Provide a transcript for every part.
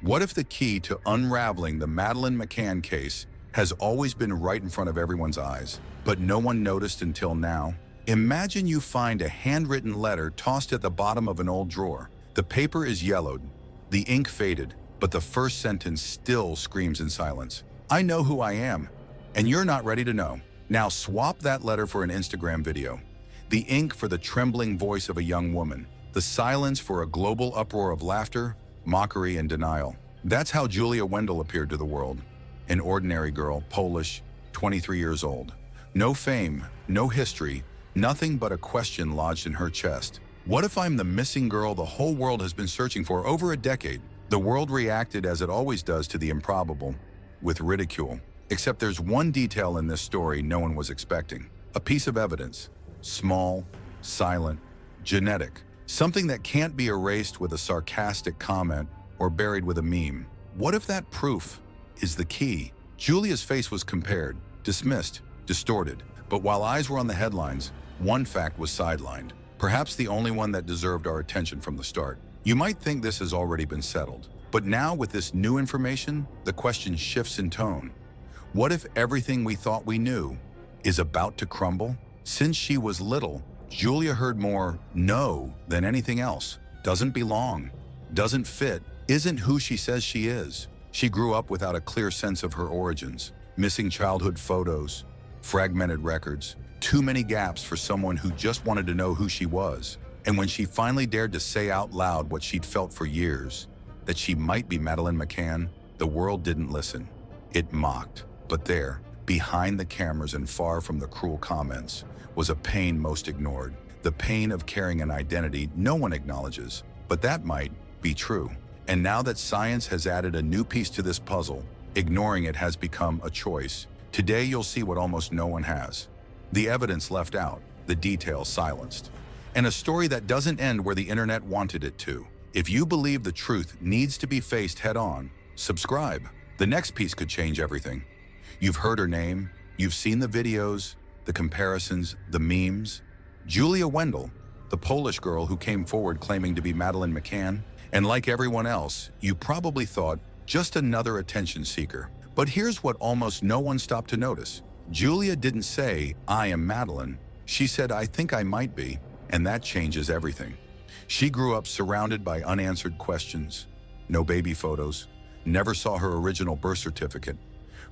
What if the key to unraveling the Madeleine McCann case has always been right in front of everyone's eyes, but no one noticed until now? Imagine you find a handwritten letter tossed at the bottom of an old drawer. The paper is yellowed, the ink faded, but the first sentence still screams in silence. I know who I am, and you're not ready to know. Now swap that letter for an Instagram video. The ink for the trembling voice of a young woman. The silence for a global uproar of laughter, mockery, and denial. That's how Julia Wendell appeared to the world. An ordinary girl, Polish, 23 years old. No fame, no history, nothing but a question lodged in her chest. What if I'm the missing girl the whole world has been searching for over a decade? The world reacted as it always does to the improbable, with ridicule. Except there's one detail in this story no one was expecting. A piece of evidence. Small, silent, genetic. Something that can't be erased with a sarcastic comment or buried with a meme. What if that proof is the key? Julia's face was compared, dismissed, distorted. But while eyes were on the headlines, one fact was sidelined. Perhaps the only one that deserved our attention from the start. You might think this has already been settled. But now with this new information, the question shifts in tone. What if everything we thought we knew is about to crumble? Since she was little, Julia heard more no than anything else. Doesn't belong, doesn't fit, isn't who she says she is. She grew up without a clear sense of her origins. Missing childhood photos, fragmented records, too many gaps for someone who just wanted to know who she was. And when she finally dared to say out loud what she'd felt for years, that she might be Madeleine McCann, the world didn't listen. It mocked. But there, behind the cameras and far from the cruel comments, was a pain most ignored. The pain of carrying an identity no one acknowledges. But that might be true. And now that science has added a new piece to this puzzle, ignoring it has become a choice. Today you'll see what almost no one has. The evidence left out, the details silenced. And a story that doesn't end where the internet wanted it to. If you believe the truth needs to be faced head-on, subscribe. The next piece could change everything. You've heard her name, you've seen the videos, the comparisons, the memes. Julia Wendell, the Polish girl who came forward claiming to be Madeleine McCann. And like everyone else, you probably thought, just another attention seeker. But here's what almost no one stopped to notice. Julia didn't say, I am Madeleine. She said, I think I might be. And that changes everything. She grew up surrounded by unanswered questions. No baby photos. Never saw her original birth certificate.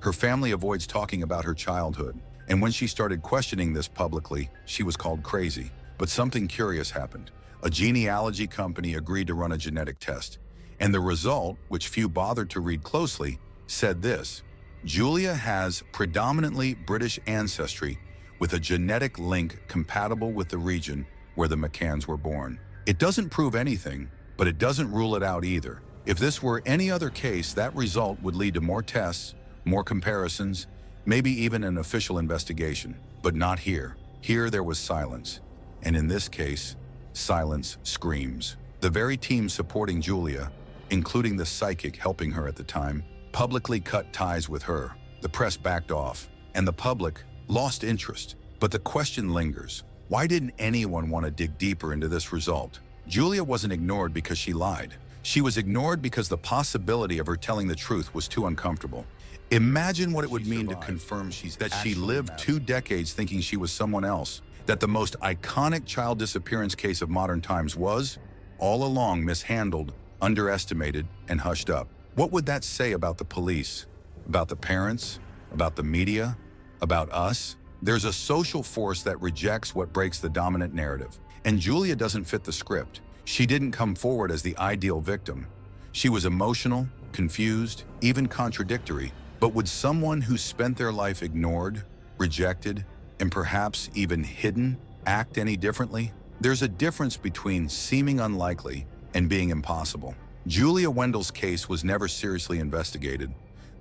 Her family avoids talking about her childhood. And when she started questioning this publicly, she was called crazy. But something curious happened. A genealogy company agreed to run a genetic test. And the result, which few bothered to read closely, said this: Julia has predominantly British ancestry with a genetic link compatible with the region where the McCanns were born. It doesn't prove anything, but it doesn't rule it out either. If this were any other case, that result would lead to more tests, more comparisons, maybe even an official investigation. But not here. Here there was silence. And in this case, silence screams. The very team supporting Julia, including the psychic helping her at the time, publicly cut ties with her. The press backed off, and the public lost interest. But the question lingers. Why didn't anyone want to dig deeper into this result? Julia wasn't ignored because she lied. She was ignored because the possibility of her telling the truth was too uncomfortable. Imagine what it would mean to confirm that she lived 2 decades thinking she was someone else, that the most iconic child disappearance case of modern times was, all along, mishandled, underestimated, and hushed up. What would that say about the police, about the parents, about the media, about us? There's a social force that rejects what breaks the dominant narrative. And Julia doesn't fit the script. She didn't come forward as the ideal victim. She was emotional, confused, even contradictory. But would someone who spent their life ignored, rejected, and perhaps even hidden act any differently? There's a difference between seeming unlikely and being impossible. Julia Wendell's case was never seriously investigated.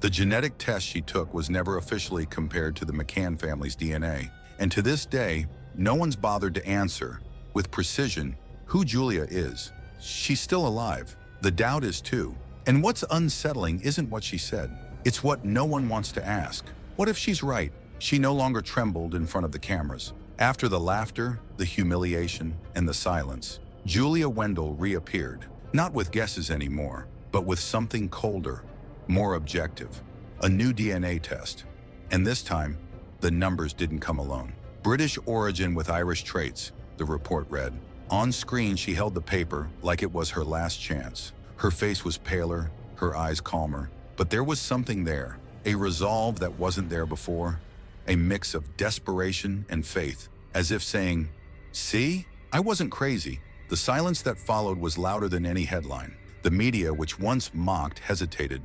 The genetic test she took was never officially compared to the McCann family's DNA. And to this day, no one's bothered to answer, with precision, who Julia is. She's still alive. The doubt is too. And what's unsettling isn't what she said. It's what no one wants to ask. What if she's right? She no longer trembled in front of the cameras. After the laughter, the humiliation, and the silence, Julia Wendell reappeared, not with guesses anymore, but with something colder, more objective, a new DNA test. And this time, the numbers didn't come alone. British origin with Irish traits, the report read. On screen, she held the paper like it was her last chance. Her face was paler, her eyes calmer, but there was something there, a resolve that wasn't there before, a mix of desperation and faith, as if saying, "See, I wasn't crazy." The silence that followed was louder than any headline. The media, which once mocked, hesitated.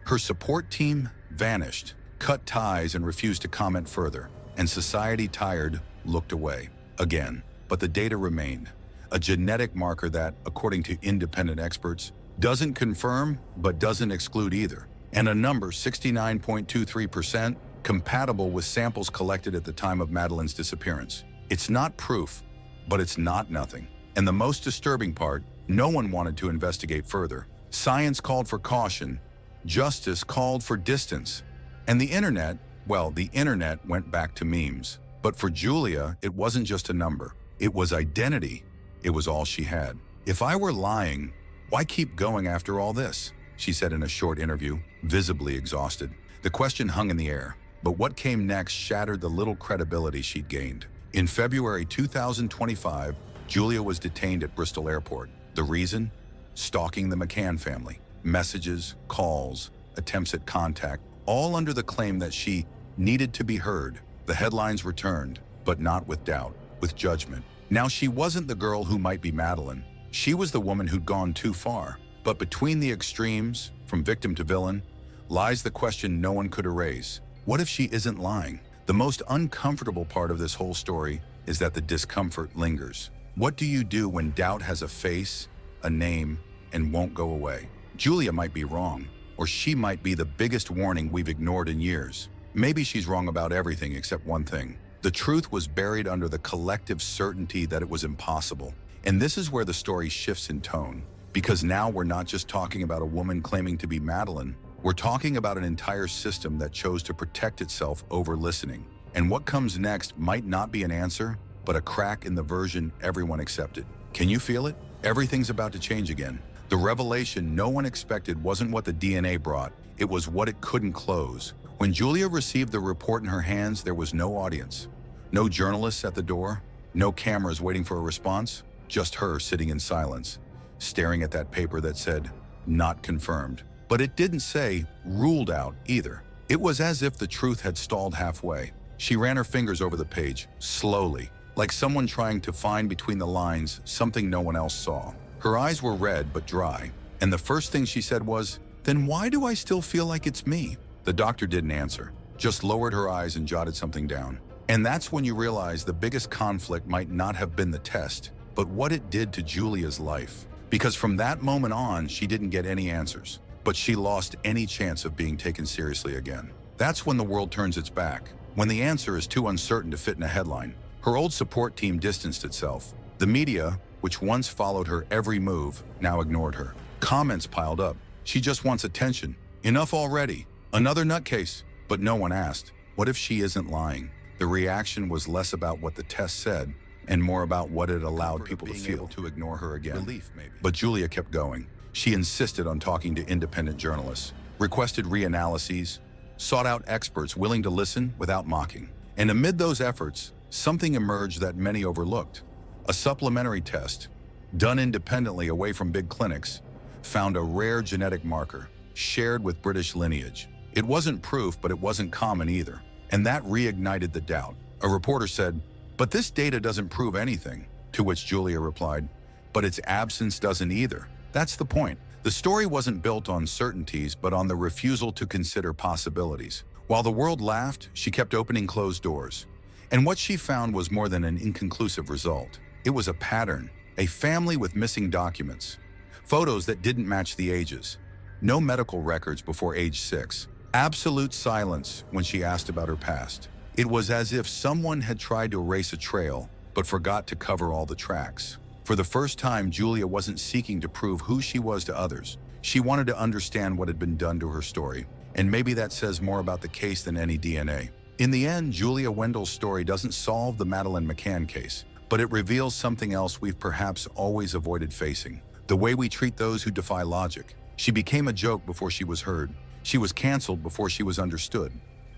Her support team vanished, cut ties and refused to comment further. And society, tired, looked away. Again. But the data remained. A genetic marker that, according to independent experts, doesn't confirm but doesn't exclude either. And a number, 69.23%, compatible with samples collected at the time of Madeleine's disappearance. It's not proof, but it's not nothing. And the most disturbing part, no one wanted to investigate further. Science called for caution. Justice called for distance. And the internet, well, the internet went back to memes. But for Julia, it wasn't just a number. It was identity. It was all she had. "If I were lying, why keep going after all this?" she said in a short interview, visibly exhausted. The question hung in the air, but what came next shattered the little credibility she'd gained. In February 2025, Julia was detained at Bristol Airport. The reason? Stalking the McCann family. Messages, calls, attempts at contact, all under the claim that she needed to be heard. The headlines returned, but not with doubt, with judgment. Now, she wasn't the girl who might be Madeleine. She was the woman who'd gone too far. But between the extremes, from victim to villain, lies the question no one could erase. What if she isn't lying? The most uncomfortable part of this whole story is that the discomfort lingers. What do you do when doubt has a face, a name, and won't go away? Julia might be wrong, or she might be the biggest warning we've ignored in years. Maybe she's wrong about everything except one thing. The truth was buried under the collective certainty that it was impossible. And this is where the story shifts in tone. Because now we're not just talking about a woman claiming to be Madeleine. We're talking about an entire system that chose to protect itself over listening. And what comes next might not be an answer, but a crack in the version everyone accepted. Can you feel it? Everything's about to change again. The revelation no one expected wasn't what the DNA brought, it was what it couldn't close. When Julia received the report in her hands, there was no audience. No journalists at the door, no cameras waiting for a response, just her sitting in silence, staring at that paper that said, "Not confirmed." But it didn't say, "Ruled out," either. It was as if the truth had stalled halfway. She ran her fingers over the page, slowly, like someone trying to find between the lines something no one else saw. Her eyes were red but dry, and the first thing she said was, "Then why do I still feel like it's me?" The doctor didn't answer, just lowered her eyes and jotted something down. And that's when you realize the biggest conflict might not have been the test, but what it did to Julia's life. Because from that moment on, she didn't get any answers, but she lost any chance of being taken seriously again. That's when the world turns its back, when the answer is too uncertain to fit in a headline. Her old support team distanced itself. The media, which once followed her every move, now ignored her. Comments piled up. "She just wants attention. Enough already. Another nutcase." But no one asked, what if she isn't lying? The reaction was less about what the test said and more about what it allowed people to feel. To ignore her again. Relief, maybe. But Julia kept going. She insisted on talking to independent journalists, requested reanalyses, sought out experts willing to listen without mocking. And amid those efforts, something emerged that many overlooked. A supplementary test, done independently away from big clinics, found a rare genetic marker, shared with British lineage. It wasn't proof, but it wasn't common either. And that reignited the doubt. A reporter said, "But this data doesn't prove anything," to which Julia replied, "But its absence doesn't either." That's the point. The story wasn't built on certainties, but on the refusal to consider possibilities. While the world laughed, she kept opening closed doors. And what she found was more than an inconclusive result. It was a pattern, a family with missing documents, photos that didn't match the ages, no medical records before age 6, absolute silence when she asked about her past. It was as if someone had tried to erase a trail, but forgot to cover all the tracks. For the first time, Julia wasn't seeking to prove who she was to others. She wanted to understand what had been done to her story. And maybe that says more about the case than any DNA. In the end, Julia Wendell's story doesn't solve the Madeleine McCann case, but it reveals something else we've perhaps always avoided facing: the way we treat those who defy logic. She became a joke before she was heard. She was canceled before she was understood.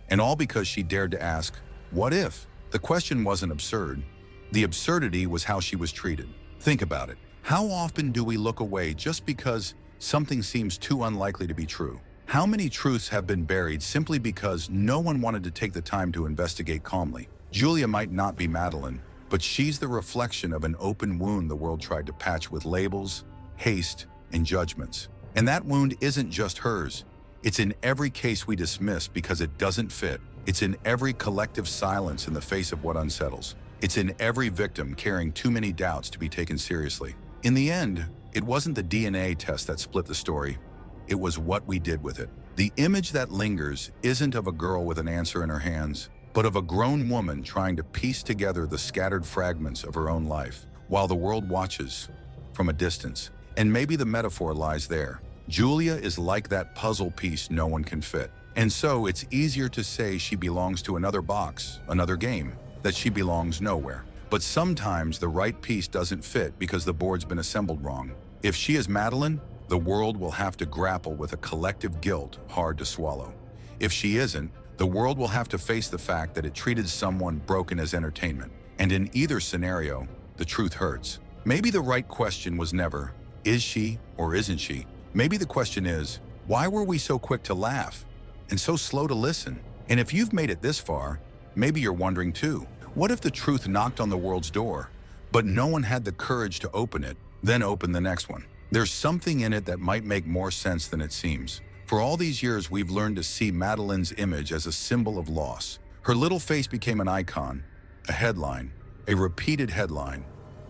And all because she dared to ask, what if? The question wasn't absurd. The absurdity was how she was treated. Think about it. How often do we look away just because something seems too unlikely to be true? How many truths have been buried simply because no one wanted to take the time to investigate calmly? Julia might not be Madeleine, but she's the reflection of an open wound the world tried to patch with labels, haste, and judgments. And that wound isn't just hers. It's in every case we dismiss because it doesn't fit. It's in every collective silence in the face of what unsettles. It's in every victim carrying too many doubts to be taken seriously. In the end, it wasn't the DNA test that split the story. It was what we did with it. The image that lingers isn't of a girl with an answer in her hands, but of a grown woman trying to piece together the scattered fragments of her own life, while the world watches from a distance. And maybe the metaphor lies there. Julia is like that puzzle piece no one can fit. And so it's easier to say she belongs to another box, another game, that she belongs nowhere. But sometimes the right piece doesn't fit because the board's been assembled wrong. If she is Madeleine, the world will have to grapple with a collective guilt hard to swallow. If she isn't, the world will have to face the fact that it treated someone broken as entertainment. And in either scenario, the truth hurts. Maybe the right question was never, is she or isn't she? Maybe the question is, why were we so quick to laugh and so slow to listen? And if you've made it this far, maybe you're wondering too, what if the truth knocked on the world's door, but no one had the courage to open it, then open the next one? There's something in it that might make more sense than it seems. For all these years, we've learned to see Madeleine's image as a symbol of loss. Her little face became an icon, a headline, a repeated headline,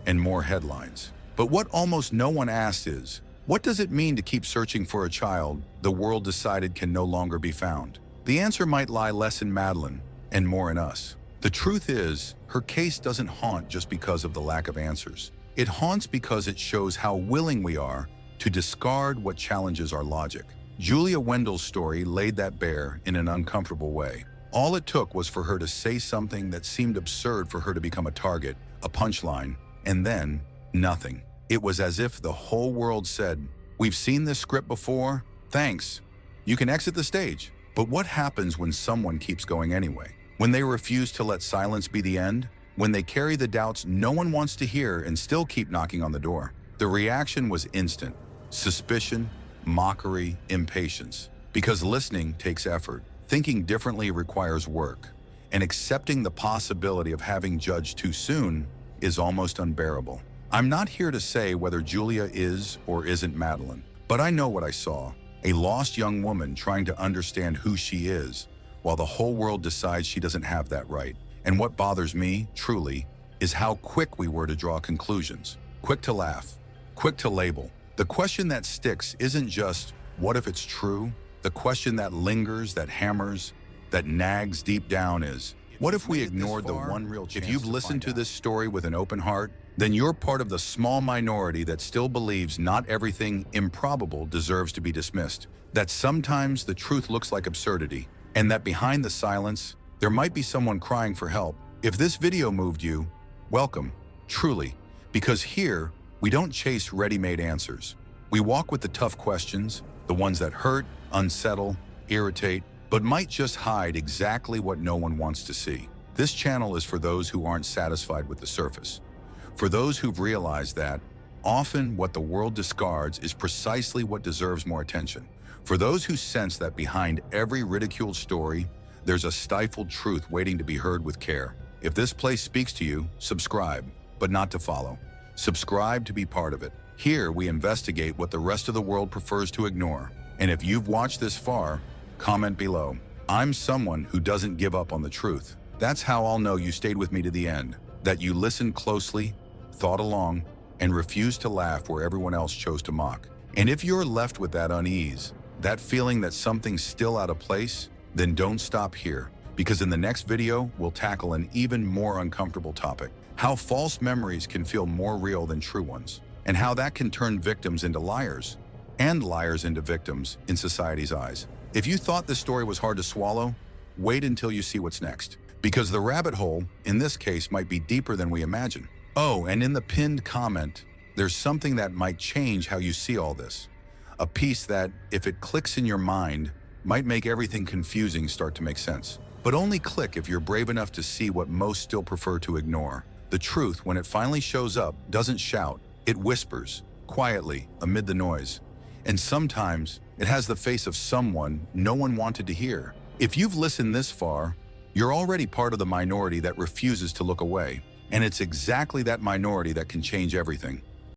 and more headlines. But what almost no one asks is, what does it mean to keep searching for a child the world decided can no longer be found? The answer might lie less in Madeleine and more in us. The truth is, her case doesn't haunt just because of the lack of answers. It haunts because it shows how willing we are to discard what challenges our logic. Julia Wendell's story laid that bare in an uncomfortable way. All it took was for her to say something that seemed absurd for her to become a target, a punchline, and then nothing. It was as if the whole world said, we've seen this script before, thanks. You can exit the stage. But what happens when someone keeps going anyway? When they refuse to let silence be the end? When they carry the doubts no one wants to hear and still keep knocking on the door? The reaction was instant. Suspicion, mockery, impatience. Because listening takes effort. Thinking differently requires work. And accepting the possibility of having judged too soon is almost unbearable. I'm not here to say whether Julia is or isn't Madeleine, but I know what I saw. A lost young woman trying to understand who she is, while the whole world decides she doesn't have that right. And what bothers me, truly, is how quick we were to draw conclusions. Quick to laugh, quick to label. The question that sticks isn't just, what if it's true? The question that lingers, that hammers, that nags deep down is, what if we ignored the one real chance? If you've listened to this story with an open heart, then you're part of the small minority that still believes not everything improbable deserves to be dismissed. That sometimes the truth looks like absurdity, and that behind the silence, there might be someone crying for help. If this video moved you, welcome, truly, because here, we don't chase ready-made answers. We walk with the tough questions, the ones that hurt, unsettle, irritate, but might just hide exactly what no one wants to see. This channel is for those who aren't satisfied with the surface. For those who've realized that, often what the world discards is precisely what deserves more attention. For those who sense that behind every ridiculed story, there's a stifled truth waiting to be heard with care. If this place speaks to you, subscribe, but not to follow. Subscribe to be part of it. Here, we investigate what the rest of the world prefers to ignore. And if you've watched this far, comment below. I'm someone who doesn't give up on the truth. That's how I'll know you stayed with me to the end. That you listened closely, thought along, and refused to laugh where everyone else chose to mock. And if you're left with that unease, that feeling that something's still out of place, then don't stop here, because in the next video, we'll tackle an even more uncomfortable topic: how false memories can feel more real than true ones, and how that can turn victims into liars, and liars into victims in society's eyes. If you thought this story was hard to swallow, wait until you see what's next, because the rabbit hole, in this case, might be deeper than we imagine. Oh, and in the pinned comment, there's something that might change how you see all this. A piece that, if it clicks in your mind, might make everything confusing start to make sense. But only click if you're brave enough to see what most still prefer to ignore. The truth, when it finally shows up, doesn't shout. It whispers, quietly, amid the noise. And sometimes, it has the face of someone no one wanted to hear. If you've listened this far, you're already part of the minority that refuses to look away. And it's exactly that minority that can change everything.